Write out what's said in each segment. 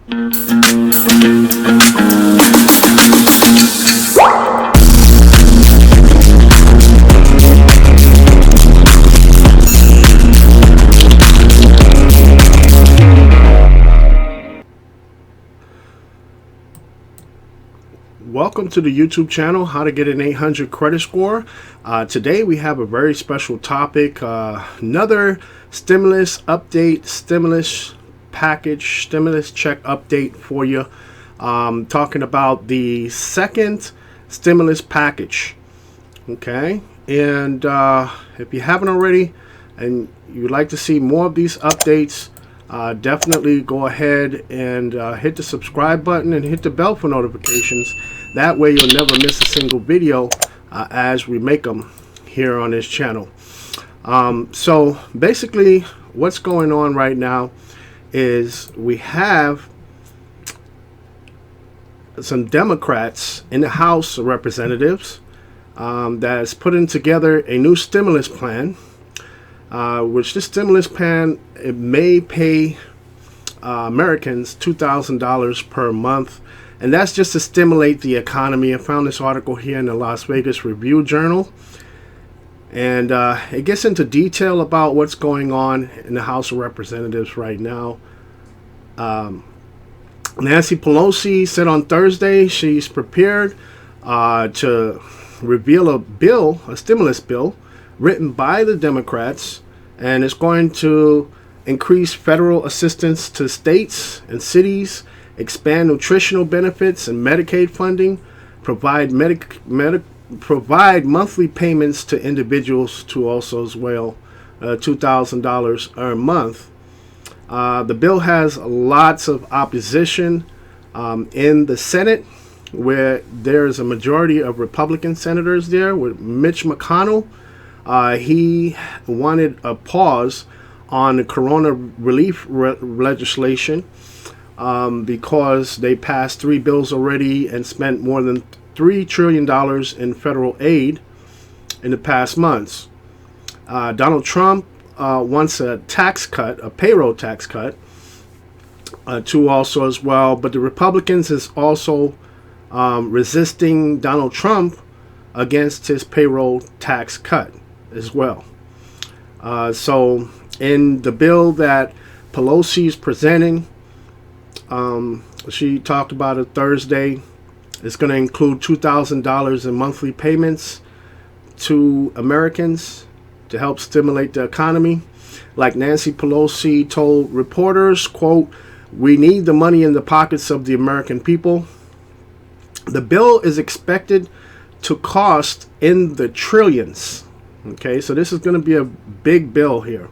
Welcome to the YouTube channel, How to Get an 800 Credit Score. Today we have a very special topic, another stimulus update, stimulus package, stimulus check update for you. Talking about the second stimulus package. Okay, and if you haven't already and you'd like to see more of these updates, definitely go ahead and hit the subscribe button and hit the bell for notifications. That way you'll never miss a single video as we make them here on this channel. So basically what's going on right now is we have some Democrats in the House of Representatives that's putting together a new stimulus plan, which this stimulus plan, it may pay Americans $2,000 per month, and that's just to stimulate the economy. I found this article here in the Las Vegas Review Journal, and it gets into detail about what's going on in the House of Representatives right now. Nancy Pelosi said on Thursday she's prepared to reveal a stimulus bill written by the Democrats, and it's going to increase federal assistance to states and cities, expand nutritional benefits and Medicaid funding, provide monthly payments to individuals to also as well $2,000 a month. The bill has lots of opposition in the Senate, where there's a majority of Republican senators there. With Mitch McConnell, he wanted a pause on the corona relief legislation because they passed 3 bills already and spent more than $3 trillion in federal aid in the past months. Donald Trump wants a tax cut, a payroll tax cut, too also as well. But the Republicans is also resisting Donald Trump against his payroll tax cut as well. So in the bill that Pelosi is presenting, she talked about it Thursday, it's going to include $2,000 in monthly payments to Americans to help stimulate the economy. Like Nancy Pelosi told reporters, quote, "We need the money in the pockets of the American people." The bill is expected to cost in the trillions. Okay, so this is going to be a big bill here.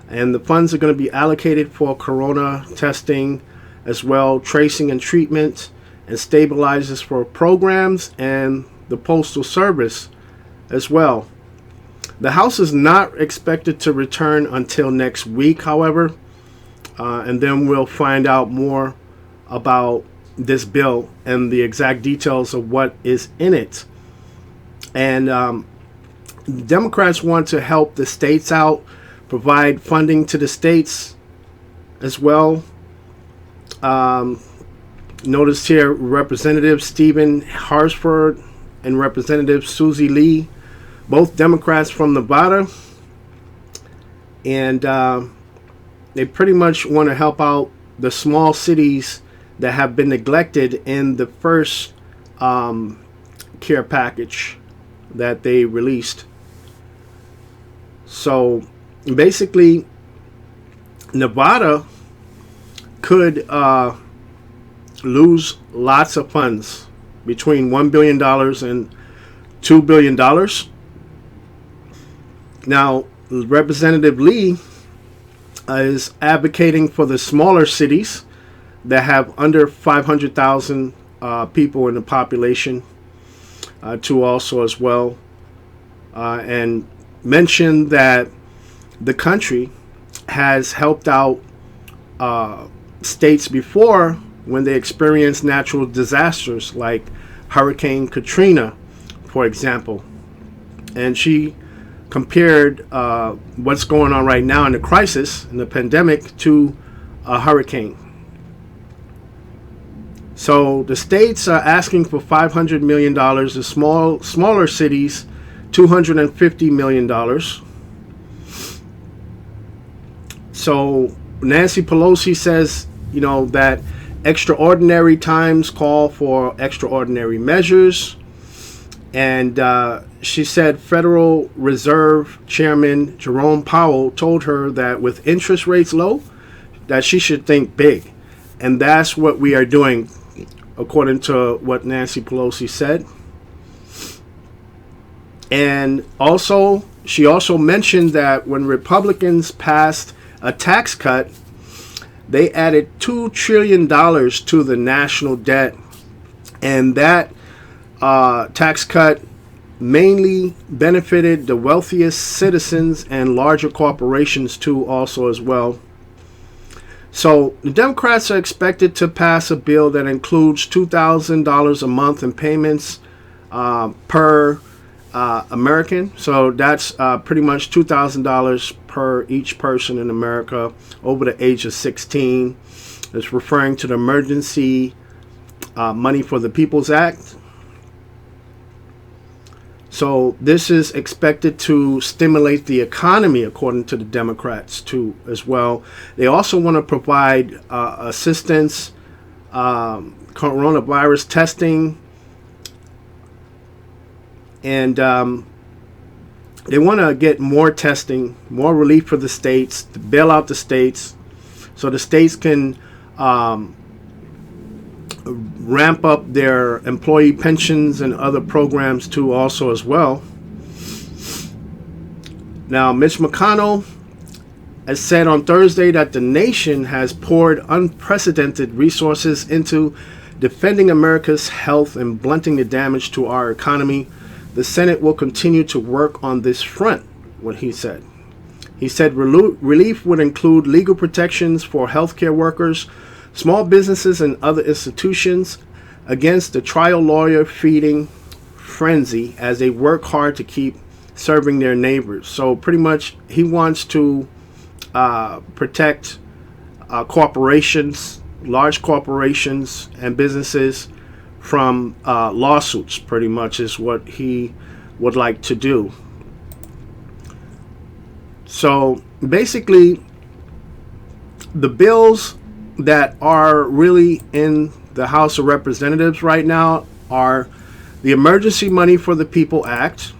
And the funds are going to be allocated for corona testing as well, tracing and treatment, and stabilizers for programs and the Postal Service as well. The House is not expected to return until next week, however, and then we'll find out more about this bill and the exact details of what is in it. And Democrats want to help the states out, provide funding to the states as well. Notice here Representative Stephen Harsford and Representative Susie Lee, both Democrats from Nevada, and they pretty much want to help out the small cities that have been neglected in the first care package that they released. So basically Nevada could lose lots of funds, between $1 billion and $2 billion. Now, Representative Lee is advocating for the smaller cities that have under 500,000 people in the population to also as well, and mentioned that the country has helped out states before when they experienced natural disasters like Hurricane Katrina, for example. And she compared what's going on right now in the crisis, in the pandemic, to a hurricane. So the states are asking for $500 million. The smaller cities, $250 million. So Nancy Pelosi says, that extraordinary times call for extraordinary measures. And she said Federal Reserve Chairman Jerome Powell told her that with interest rates low, that she should think big. And that's what we are doing, according to what Nancy Pelosi said. And also, she also mentioned that when Republicans passed a tax cut, they added $2 trillion to the national debt. And that tax cut mainly benefited the wealthiest citizens and larger corporations too, also as well. So the Democrats are expected to pass a bill that includes $2,000 a month in payments per American. So that's pretty much $2,000 per each person in America over the age of 16. It's referring to the Emergency Money for the People's Act. So this is expected to stimulate the economy, according to the Democrats, too, as well. They also want to provide assistance, coronavirus testing, and they want to get more testing, more relief for the states, to bail out the states, so the states can ramp up their employee pensions and other programs too, also as well. Now, Mitch McConnell has said on Thursday that the nation has poured unprecedented resources into defending America's health and blunting the damage to our economy. The Senate will continue to work on this front, what he said. He said relief would include legal protections for healthcare workers, small businesses, and other institutions against the trial lawyer feeding frenzy as they work hard to keep serving their neighbors. So pretty much he wants to protect corporations, large corporations and businesses from lawsuits, pretty much is what he would like to do. So basically, the bills that are really in the House of Representatives right now are the Emergency Money for the People Act,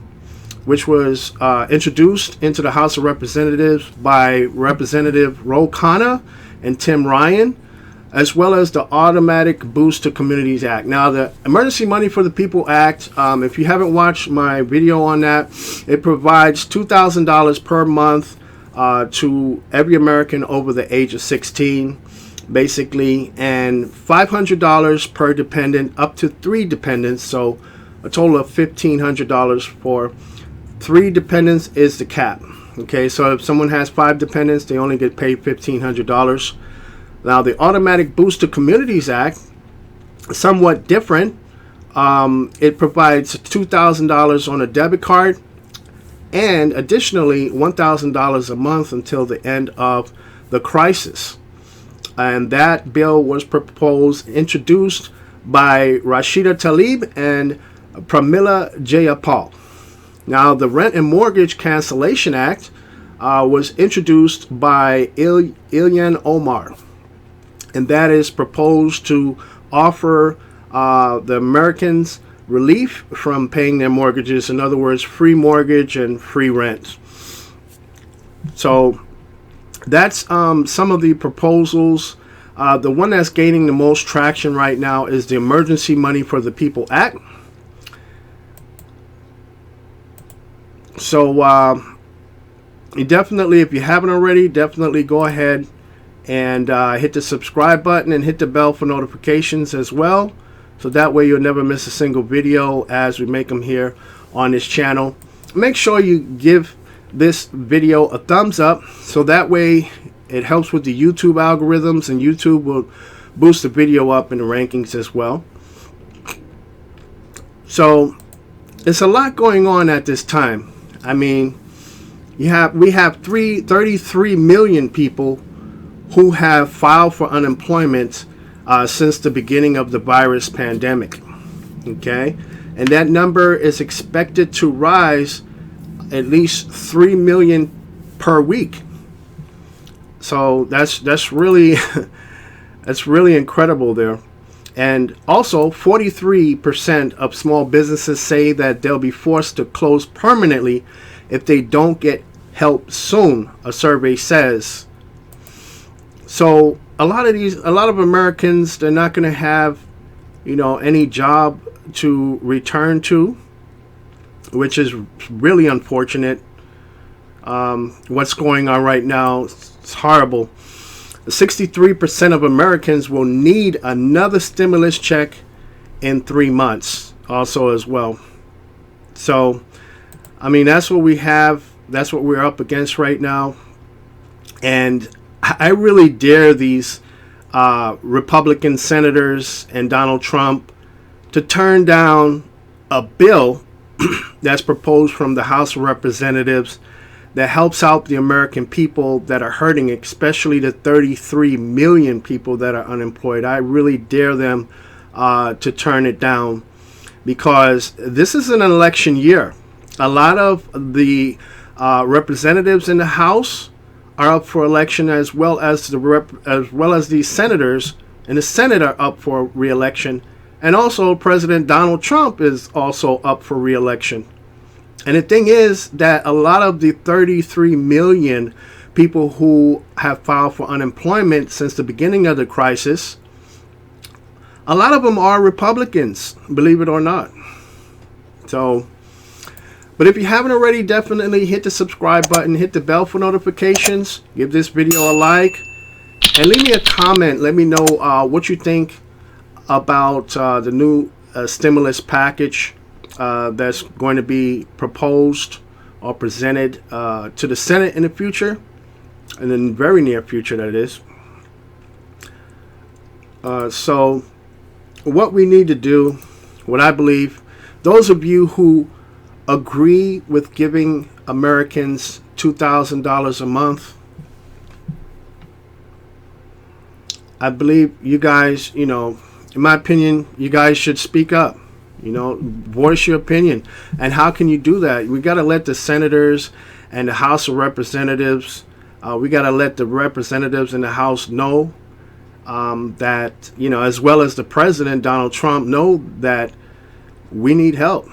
which was introduced into the House of Representatives by Representative Ro Khanna and Tim Ryan, as well as the Automatic Boost to Communities Act. Now, the Emergency Money for the People Act, if you haven't watched my video on that, it provides $2,000 per month to every American over the age of 16, basically, and $500 per dependent, up to 3 dependents, so a total of $1,500 for 3 dependents is the cap. Okay, so if someone has 5 dependents, they only get paid $1,500. Now, the Automatic Boost to Communities Act is somewhat different. It provides $2,000 on a debit card and additionally $1,000 a month until the end of the crisis. And that bill was introduced by Rashida Tlaib and Pramila Jayapal. Now, the Rent and Mortgage Cancellation Act was introduced by Ilhan Omar, and that is proposed to offer the Americans relief from paying their mortgages. In other words, free mortgage and free rent. So that's some of the proposals. The one that's gaining the most traction right now is the Emergency Money for the People Act. So you definitely, if you haven't already, definitely go ahead and hit the subscribe button and hit the bell for notifications as well. So that way you'll never miss a single video as we make them here on this channel. Make sure you give this video a thumbs up, so that way it helps with the YouTube algorithms, and YouTube will boost the video up in the rankings as well. So it's a lot going on at this time. I mean, we have 33 million people who have filed for unemployment since the beginning of the virus pandemic. Okay, and that number is expected to rise at least 3 million per week. So that's really that's really incredible there. And also, 43% of small businesses say that they'll be forced to close permanently if they don't get help soon, a survey says. So a lot of Americans, they're not going to have, any job to return to, which is really unfortunate. What's going on right now, it's horrible. 63% of Americans will need another stimulus check in 3 months also as well. So, I mean, that's what we have. That's what we're up against right now. And I really dare these Republican senators and Donald Trump to turn down a bill that's proposed from the House of Representatives that helps out the American people that are hurting, especially the 33 million people that are unemployed. I really dare them to turn it down, because this is an election year. A lot of the representatives in the House are up for election, as well as the senators in the Senate are up for re-election, and also President Donald Trump is also up for re-election. And the thing is that a lot of the 33 million people who have filed for unemployment since the beginning of the crisis, a lot of them are Republicans, believe it or not. So, but if you haven't already, definitely hit the subscribe button, hit the bell for notifications, give this video a like, and leave me a comment. Let me know what you think about the new stimulus package that's going to be proposed or presented to the Senate in the future, and in the very near future, that is. So what we need to do, what I believe, those of you who agree with giving Americans $2,000 a month, I believe you guys, in my opinion, you guys should speak up. Voice your opinion. And how can you do that? We got to let the senators and the House of Representatives, we got to let the representatives in the House know that, as well as the President, Donald Trump, know that we need help.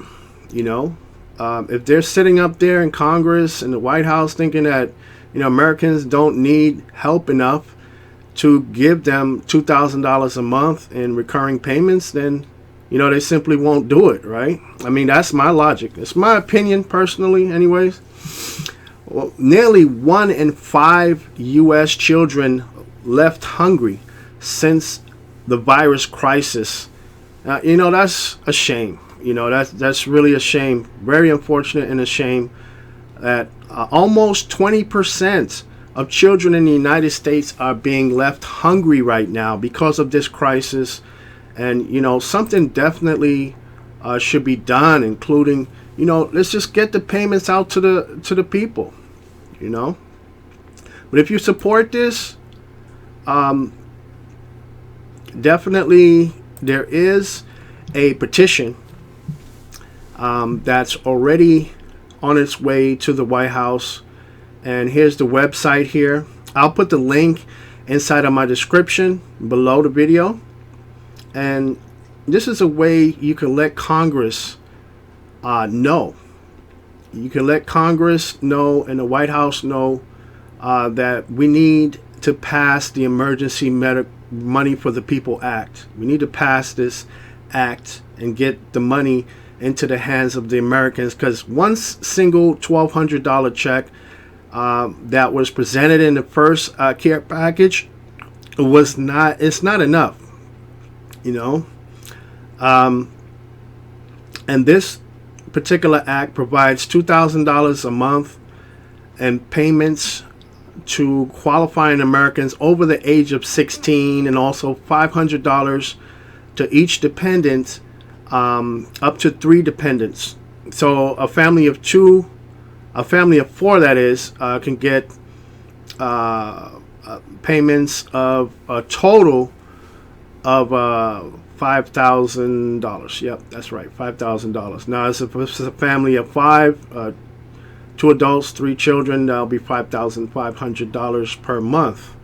If they're sitting up there in Congress and the White House thinking that, Americans don't need help enough to give them $2,000 a month in recurring payments, then they simply won't do it, right? I mean, that's my logic. It's my opinion, personally, anyways. Well, nearly 1 in 5 U.S. children left hungry since the virus crisis. That's a shame. That's really a shame. Very unfortunate and a shame that almost 20% of children in the United States are being left hungry right now because of this crisis. And, something definitely should be done, including, let's just get the payments out to the people, But if you support this, definitely there is a petition that's already on its way to the White House. And here's the website here. I'll put the link inside of my description below the video. And this is a way you can let Congress know. You can let Congress know and the White House know that we need to pass the Emergency Money for the People Act. We need to pass this act and get the money into the hands of the Americans, because one single $1,200 check that was presented in the first care package it's not enough. And this particular act provides $2,000 a month in payments to qualifying Americans over the age of 16, and also $500 to each dependent, up to 3 dependents. So a family of 4, that is, can get payments of a total of $5,000. Yep, that's right, $5,000. Now, if it's a family of 5, 2 adults, 3 children, that'll be $5,500 per month.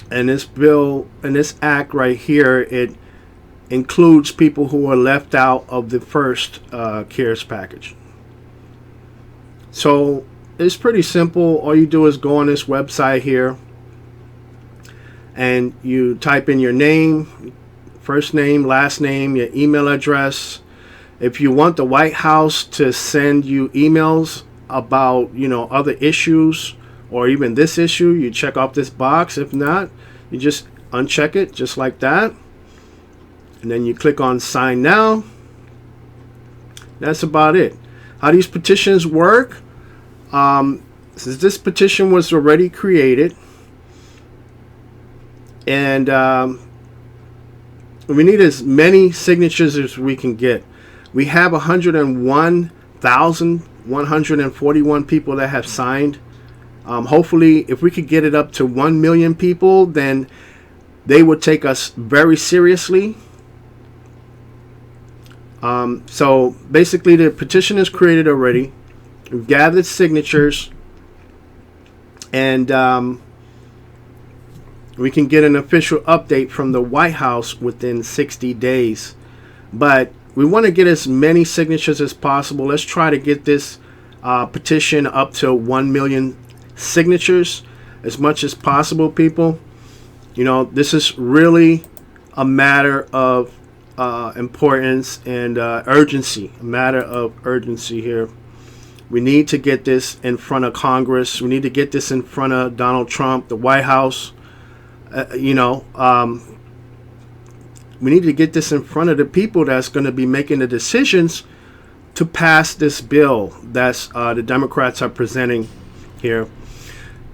And this bill and this act right here, it includes people who are left out of the first CARES package. So it's pretty simple. All you do is go on this website here and you type in your name, first name, last name, your email address. If you want the White House to send you emails about, other issues or even this issue, you check off this box. If not, you just uncheck it just like that. And then you click on sign now. That's about it. How these petitions work, since this petition was already created, and we need as many signatures as we can get. We have 101,141 people that have signed. Hopefully, if we could get it up to 1 million people, then they would take us very seriously. So basically, the petition is created already. We've gathered signatures, and we can get an official update from the White House within 60 days. But we want to get as many signatures as possible. Let's try to get this petition up to 1 million signatures as much as possible, people. This is really a matter of importance and urgency. A matter of urgency here. We need to get this in front of Congress. We need to get this in front of Donald Trump, the White House. We need to get this in front of the people that's going to be making the decisions to pass this bill that's the Democrats are presenting here.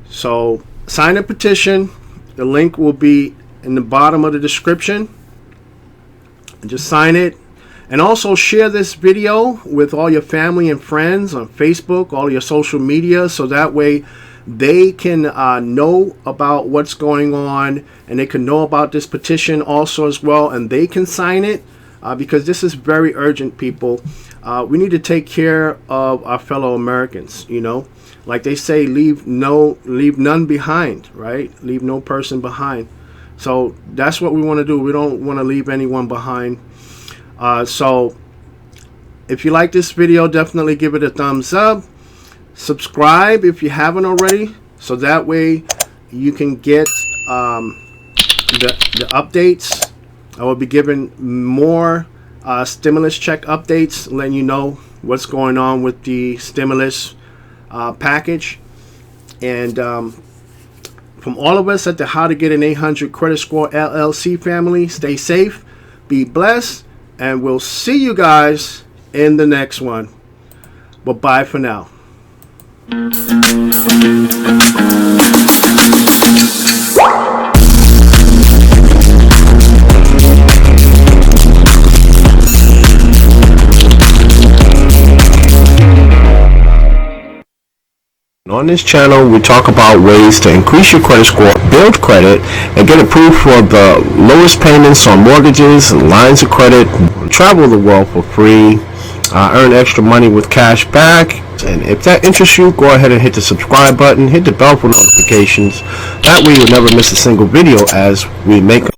So sign a petition. The link will be in the bottom of the description. And just sign it. And also share this video with all your family and friends on Facebook, all your social media, so that way they can know about what's going on, and they can know about this petition also as well, and they can sign it because this is very urgent, people. We need to take care of our fellow Americans. Like they say, leave none behind, right? Leave no person behind. So that's what we want to do. We don't want to leave anyone behind. So if you like this video, definitely give it a thumbs up. Subscribe if you haven't already, so that way you can get the updates. I will be giving more stimulus check updates, letting you know what's going on with the stimulus package. And from all of us at the How to Get an 800 Credit Score LLC family, stay safe, be blessed, and we'll see you guys in the next one. Bye for now. On this channel, we talk about ways to increase your credit score, build credit, and get approved for the lowest payments on mortgages, lines of credit, travel the world for free, earn extra money with cash back. And if that interests you, go ahead and hit the subscribe button, hit the bell for notifications. That way you'll never miss a single video as we make them.